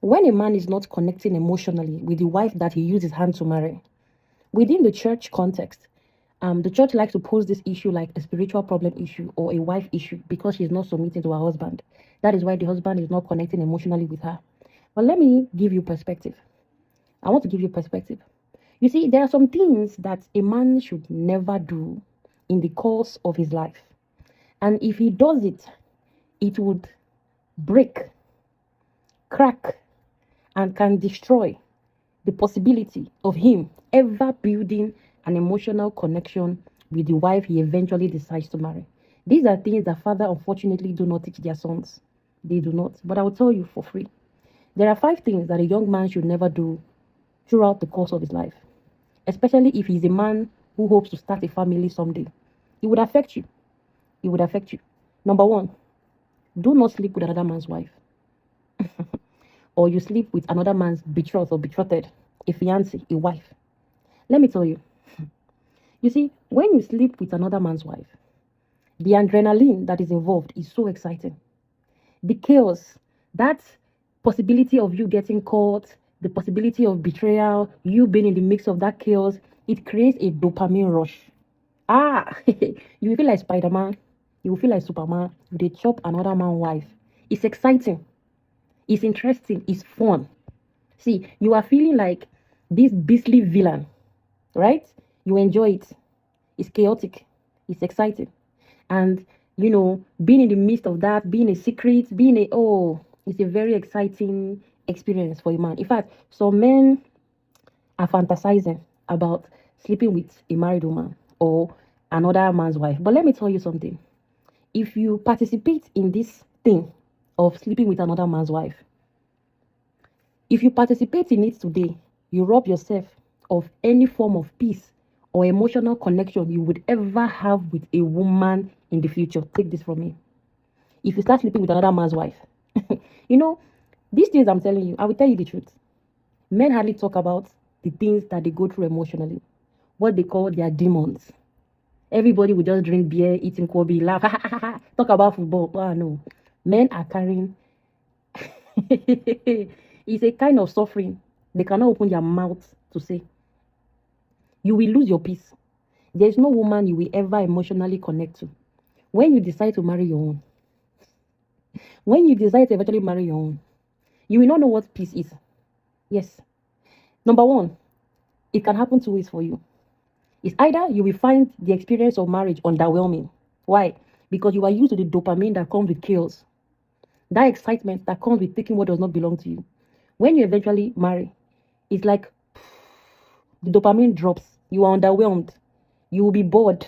When a man is not connecting emotionally with the wife that he used his hand to marry, within the church context, the church likes to pose this issue like a spiritual problem issue or a wife issue because she's not submitting to her husband. That is why the husband is not connecting emotionally with her. But let me give you perspective. I want to give you perspective. You see, there are some things that a man should never do in the course of his life. And if he does it, it would break, crack, and can destroy the possibility of him ever building an emotional connection with the wife he eventually decides to marry. These are things that father unfortunately do not teach their sons. They do not. But I will tell you for free. There are 5 things that a young man should never do throughout the course of his life, especially if he's a man who hopes to start a family someday. It would affect you. It would affect you. Number one, do not sleep with another man's wife. Or you sleep with another man's betrothed or betrothed, a fiancé, a wife. Let me tell you. You see, when you sleep with another man's wife, the adrenaline that is involved is so exciting. The chaos, that possibility of you getting caught, the possibility of betrayal, you being in the mix of that chaos, it creates a dopamine rush. You will feel like Spider-Man, you will feel like Superman, they chop another man's wife. It's exciting, it's interesting, it's fun. See, you are feeling like this beastly villain, right? You enjoy it. It's chaotic, it's exciting. And being in the midst of that, being a secret, it's a very exciting experience for a man. In fact, some men are fantasizing about sleeping with a married woman or another man's wife. But let me tell you something. If you participate in this thing of sleeping with another man's wife, if you participate in it today, you rob yourself of any form of peace or emotional connection you would ever have with a woman in the future. Take this from me. If you start sleeping with another man's wife, you know, these things I'm telling you, I will tell you the truth. Men hardly talk about the things that they go through emotionally, what they call their demons. Everybody will just drink beer, eating Kobe, laugh, talk about football. Oh, no. Men are carrying it's a kind of suffering they cannot open their mouth to say. You will lose your peace. There is no woman you will ever emotionally connect to. When you decide to marry your own, when you decide to eventually marry your own, you will not know what peace is. Yes. Number one, it can happen 2 ways for you. It's either you will find the experience of marriage underwhelming. Why? Because you are used to the dopamine that comes with chaos. That excitement that comes with taking what does not belong to you. When you eventually marry, it's like the dopamine drops. You are underwhelmed. You will be bored.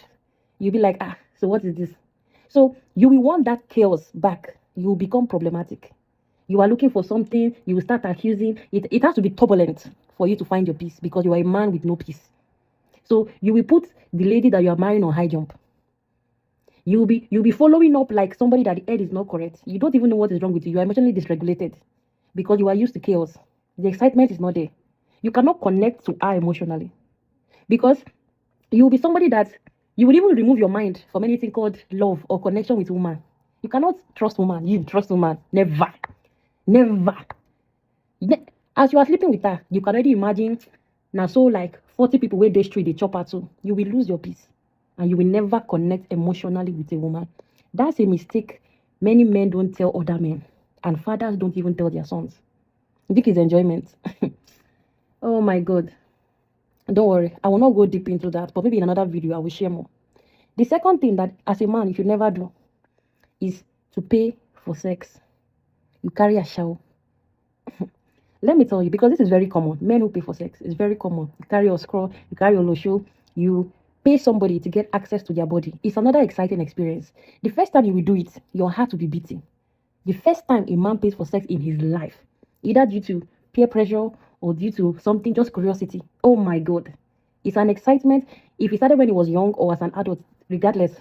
You'll be like, so what is this? So you will want that chaos back. You will become problematic. You are looking for something, you will start accusing. It has to be turbulent for you to find your peace because you are a man with no peace. So you will put the lady that you are marrying on high jump. You'll be following up like somebody that the head is not correct. You don't even know what is wrong with you. You are emotionally dysregulated because you are used to chaos. The excitement is not there. You cannot connect to her emotionally because you will be somebody that you will even remove your mind from anything called love or connection with woman. You cannot trust woman. You trust woman. Never. Never. As you are sleeping with her, you can already imagine now so like 40 people where they street they chop her too. You will lose your peace and you will never connect emotionally with a woman. That's a mistake many men don't tell other men, and fathers don't even tell their sons. I think it's enjoyment. Oh my God. Don't worry, I will not go deep into that, but maybe in another video I will share more. The second thing that as a man you should never do is to pay for sex. You carry a shower. Let me tell you, because this is very common. Men who pay for sex is very common. You carry your scroll, you carry your lotion, you pay somebody to get access to their body. It's another exciting experience. The first time you will do it, your heart will be beating. The first time a man pays for sex in his life, either due to peer pressure or due to something, just curiosity. Oh my God. It's an excitement. If he started when he was young or as an adult, regardless,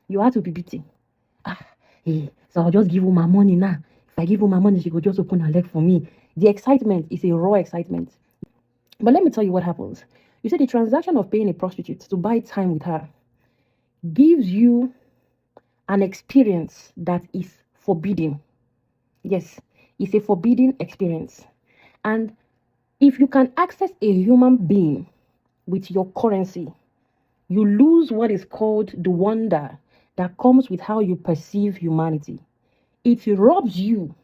your heart will be beating. So I'll just give you my money now. If I give you my money, she could just open her leg for me. The excitement is a raw excitement. But let me tell you what happens. You see, the transaction of paying a prostitute to buy time with her gives you an experience that is forbidden. Yes, It's a forbidden experience. And if you can access a human being with your currency, you lose what is called the wonder that comes with how you perceive humanity. It robs you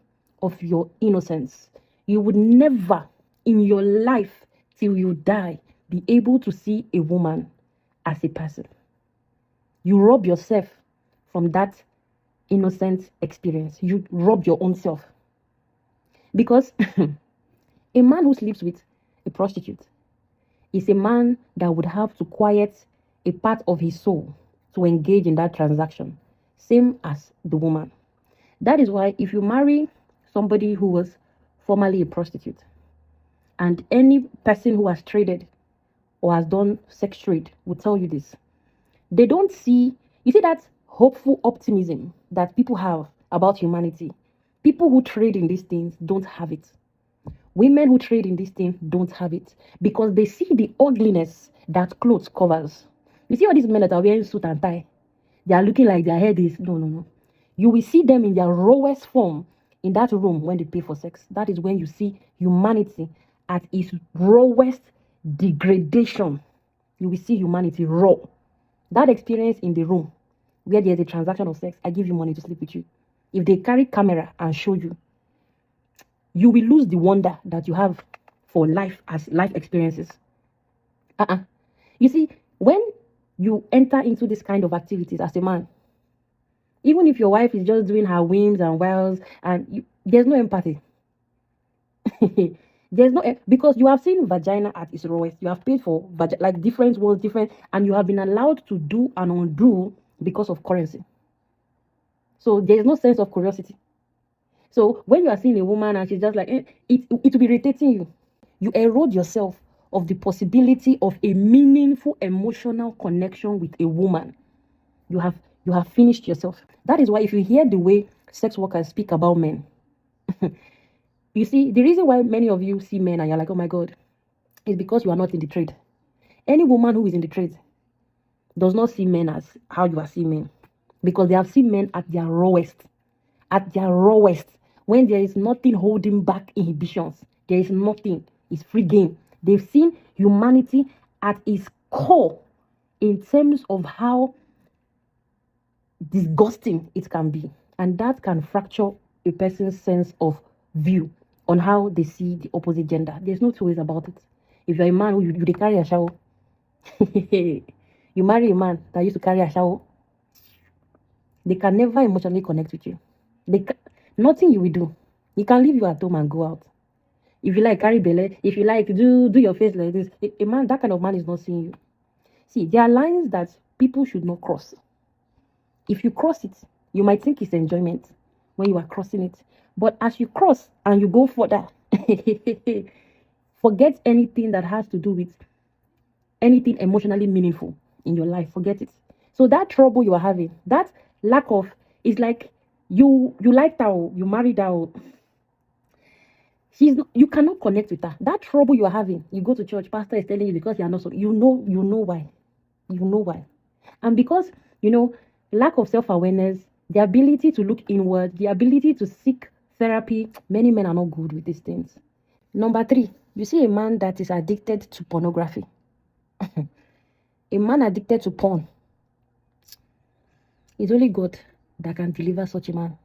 of your innocence. You would never in your life till you die be able to see a woman as a person. You rob yourself from that innocent experience. You rob your own self. Because a man who sleeps with a prostitute is a man that would have to quiet a part of his soul to engage in that transaction, same as the woman. That is why if you marry somebody who was formerly a prostitute, and any person who has traded or has done sex trade will tell you this, they don't see, you see that hopeful optimism that people have about humanity. People who trade in these things don't have it. Women who trade in these things don't have it because they see the ugliness that clothes covers. You see all these men that are wearing suit and tie, they are looking like their head is no. You will see them in their rawest form in that room when they pay for sex. That is when you see humanity at its rawest degradation. You will see humanity raw. That experience in the room where there's a transaction of sex, I give you money to sleep with you. If they carry camera and show you, you will lose the wonder that you have for life as life experiences. You see, when you enter into this kind of activities as a man, even if your wife is just doing her whims and wiles, and there's no empathy. There's no, because you have seen vagina at its rawest. You have paid for like different ones, different, and you have been allowed to do and undo because of currency. So there's no sense of curiosity. So when you are seeing a woman and she's just like, it will be irritating you. You erode yourself of the possibility of a meaningful emotional connection with a woman. You have finished yourself. That is why if you hear the way sex workers speak about men, you see, the reason why many of you see men and you're like, oh my God, is because you are not in the trade. Any woman who is in the trade does not see men as how you are seeing men, because they have seen men at their rawest. At their rawest, when there is nothing holding back inhibitions, there is nothing, it's free game. They've seen humanity at its core in terms of how disgusting it can be, and that can fracture a person's sense of view on how they see the opposite gender. There's no two ways about it. If you're a man who you carry a shower, you marry a man that used to carry a shower, they can never emotionally connect with you. Nothing you will do. You can leave you at home and go out. If you like, carry belly. If you like, do your face like this. A man, that kind of man is not seeing you. See, there are lines that people should not cross. If you cross it, you might think it's enjoyment when you are crossing it. But as you cross and you go further, forget anything that has to do with anything emotionally meaningful in your life. Forget it. So that trouble you are having, that lack of, is like you like that, you married that. You cannot connect with her. That trouble you are having, you go to church, pastor is telling you because you are not so, you know why. You know why. And because, lack of self-awareness, the ability to look inward, the ability to seek therapy, many men are not good with these things. Number 3, you see a man that is addicted to pornography. A man addicted to porn. It's only God that can deliver such a man.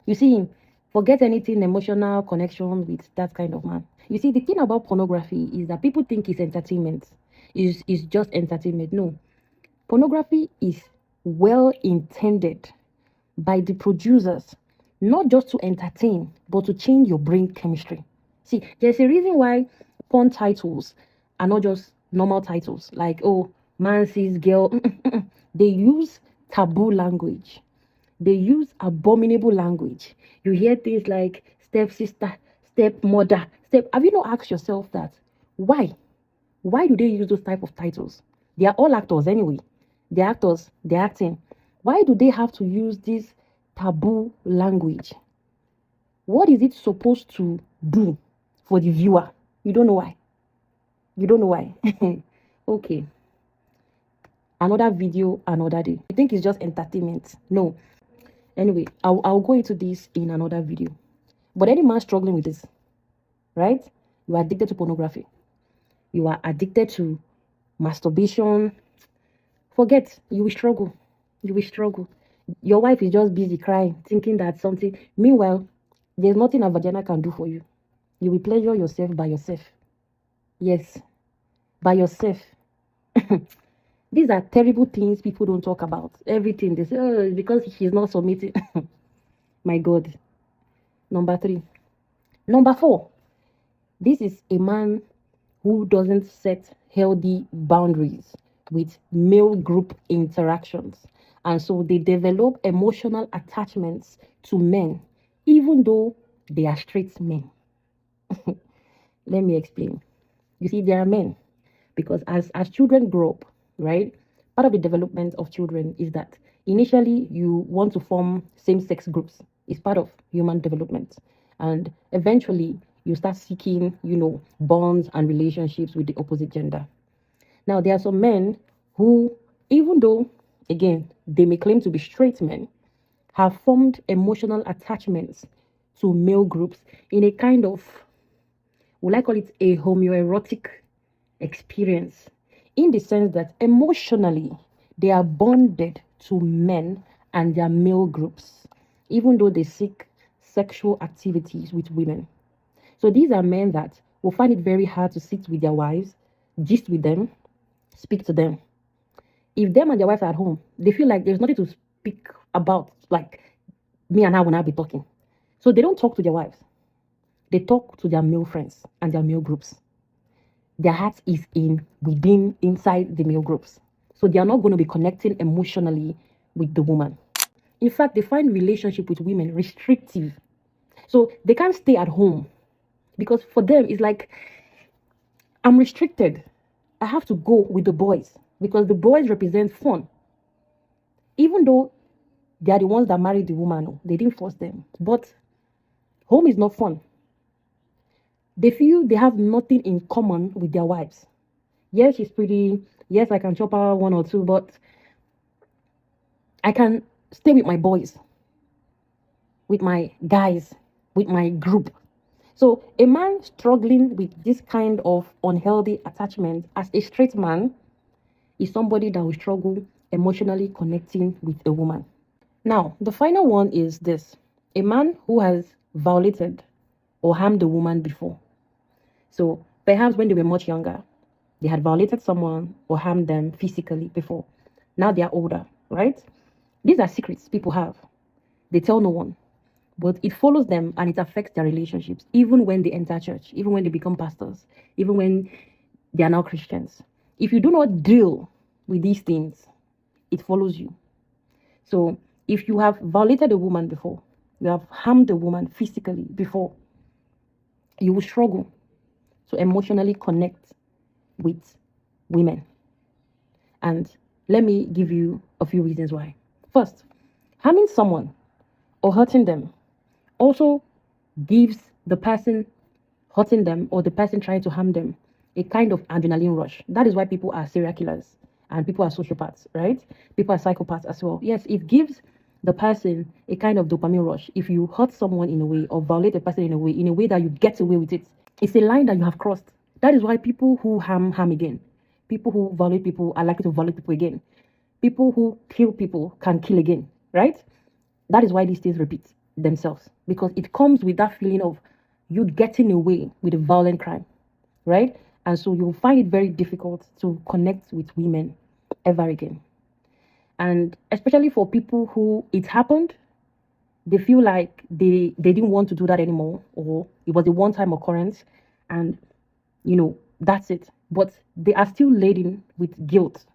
You see him, forget anything emotional connection with that kind of man. You see, the thing about pornography is that people think it's entertainment. It's just entertainment. No. Pornography is well intended by the producers, not just to entertain, but to change your brain chemistry. See, there's a reason why porn titles are not just normal titles, like, oh, man sees girl. They use taboo language. They use abominable language. You hear things like stepsister, stepmother, Have you not asked yourself that? Why? Why do they use those type of titles? They are all actors anyway. They're actors, they're acting. Why do they have to use this taboo language? What is it supposed to do for the viewer? You don't know why. You don't know why. Okay. Another video, another day. You think it's just entertainment? No. Anyway, I'll go into this in another video. But any man struggling with this, right? You are addicted to pornography. You are addicted to masturbation. Forget, you will struggle. You will struggle. Your wife is just busy crying, thinking that something. Meanwhile, there's nothing a vagina can do for you. You will pleasure yourself by yourself. Yes, by yourself. These are terrible things people don't talk about. Everything they say, oh, because she's not submitting. My God. Number 3. Number 4. This is a man who doesn't set healthy boundaries with male group interactions. And so they develop emotional attachments to men, even though they are straight men. Let me explain. You see, there are men, because as children grow up, right? Part of the development of children is that initially you want to form same-sex groups. It's part of human development. And eventually you start seeking, bonds and relationships with the opposite gender. Now, there are some men who, even though, again, they may claim to be straight men, have formed emotional attachments to male groups in a kind of, will I call it a homoerotic experience, in the sense that emotionally they are bonded to men and their male groups, even though they seek sexual activities with women. So these are men that will find it very hard to sit with their wives, gist with them, speak to them. If them and their wives are at home, they feel like there's nothing to speak about, like me and her will not be talking. So they don't talk to their wives. They talk to their male friends and their male groups. Their heart is inside the male groups. So they are not going to be connecting emotionally with the woman. In fact, they find relationship with women restrictive. So they can't stay at home, because for them it's like, I'm restricted. I have to go with the boys because the boys represent fun. Even though they are the ones that married the woman, they didn't force them. But home is not fun. They feel they have nothing in common with their wives. Yes, she's pretty. Yes, I can chop her 1 or 2, but I can stay with my boys, with my guys, with my group. So a man struggling with this kind of unhealthy attachment as a straight man is somebody that will struggle emotionally connecting with a woman. Now, the final one is this: a man who has violated or harmed a woman before. So perhaps when they were much younger, they had violated someone or harmed them physically before. Now they are older, right? These are secrets people have. They tell no one. But it follows them and it affects their relationships, even when they enter church, even when they become pastors, even when they are now Christians. If you do not deal with these things, it follows you. So if you have violated a woman before, you have harmed a woman physically before, you will struggle to emotionally connect with women. And let me give you a few reasons why. First, harming someone or hurting them also gives the person hurting them or the person trying to harm them a kind of adrenaline rush. That is why people are serial killers and people are sociopaths, right? People are psychopaths as well. Yes, it gives the person a kind of dopamine rush. If you hurt someone in a way or violate a person in a way that you get away with it, it's a line that you have crossed. That is why people who harm again. People who violate people are likely to violate people again. People who kill people can kill again, right? That is why these things repeat themselves, because it comes with that feeling of you getting away with a violent crime, right? And so you will find it very difficult to connect with women ever again. And especially for people who it happened, they feel like they didn't want to do that anymore, or it was a one-time occurrence and that's it. But they are still laden with guilt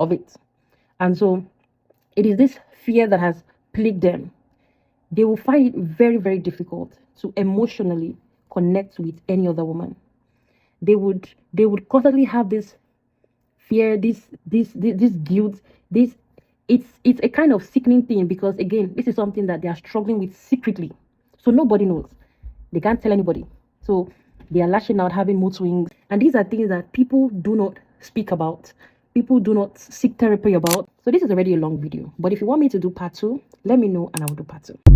of it. And so it is this fear that has plagued them. They will find it very, very difficult to emotionally connect with any other woman. They would constantly have this fear, this guilt, it's a kind of sickening thing, because again, this is something that they are struggling with secretly. So nobody knows. They can't tell anybody. So they are lashing out, having mood swings. And these are things that people do not speak about. People do not seek therapy about. So this is already a long video. But if you want me to do part 2, let me know and I will do part 2.